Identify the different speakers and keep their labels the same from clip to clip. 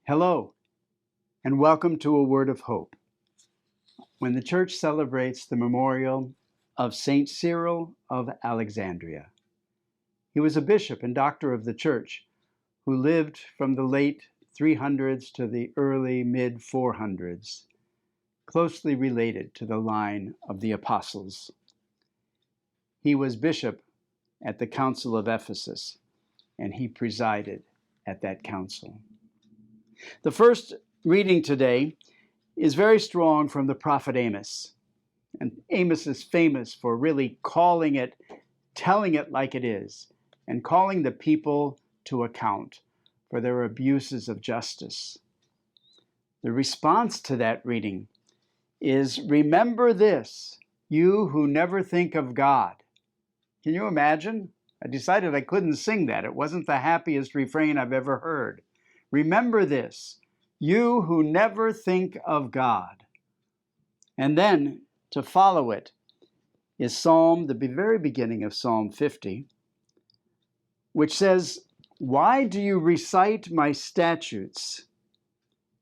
Speaker 1: Hello, and welcome to A Word of Hope. When the church celebrates the memorial of Saint Cyril of Alexandria, he was a bishop and doctor of the church who lived from the late 300s to the early mid 400s, closely related to the line of the apostles. He was bishop at the Council of Ephesus, and he presided at that council. The first reading today is very strong from the prophet Amos. And Amos is famous for really calling it, telling it like it is, and calling the people to account for their abuses of justice. The response to that reading is, "Remember this, you who never think of God." Can you imagine? I decided I couldn't sing that. It wasn't the happiest refrain I've ever heard. Remember this, you who never think of God. And then to follow it is the very beginning of Psalm 50, which says, "Why do you recite my statutes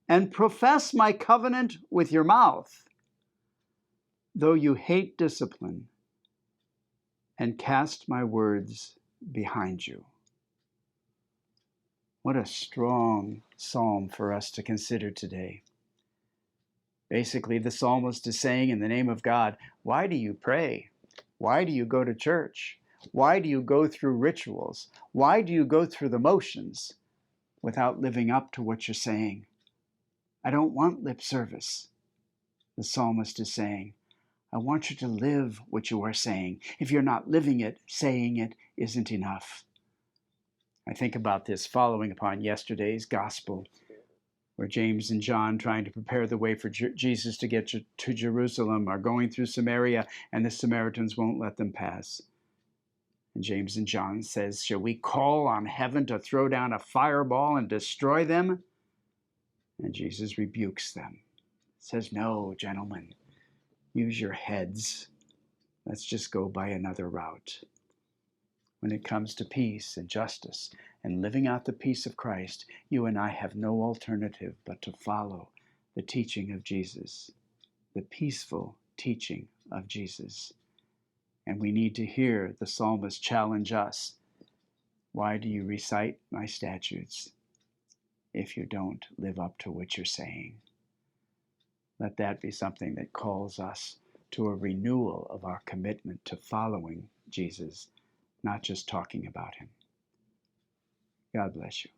Speaker 1: and profess my covenant with your mouth, though you hate discipline and cast my words behind you?" What a strong psalm for us to consider today. Basically, the psalmist is saying, in the name of God, why do you pray? Why do you go to church? Why do you go through rituals? Why do you go through the motions without living up to what you're saying? I don't want lip service. The psalmist is saying, I want you to live what you are saying. If you're not living it, saying it isn't enough. I think about this following upon yesterday's gospel, where James and John, trying to prepare the way for Jesus to get to Jerusalem, are going through Samaria, and the Samaritans won't let them pass. And James and John says, "Shall we call on heaven to throw down a fireball and destroy them?" And Jesus rebukes them. Says, "No, gentlemen, use your heads. Let's just go by another route." When it comes to peace and justice and living out the peace of Christ, you and I have no alternative but to follow the teaching of Jesus, the peaceful teaching of Jesus. And we need to hear the psalmist challenge us. Why do you recite my statutes if you don't live up to what you're saying? Let that be something that calls us to a renewal of our commitment to following Jesus, not just talking about him. God bless you.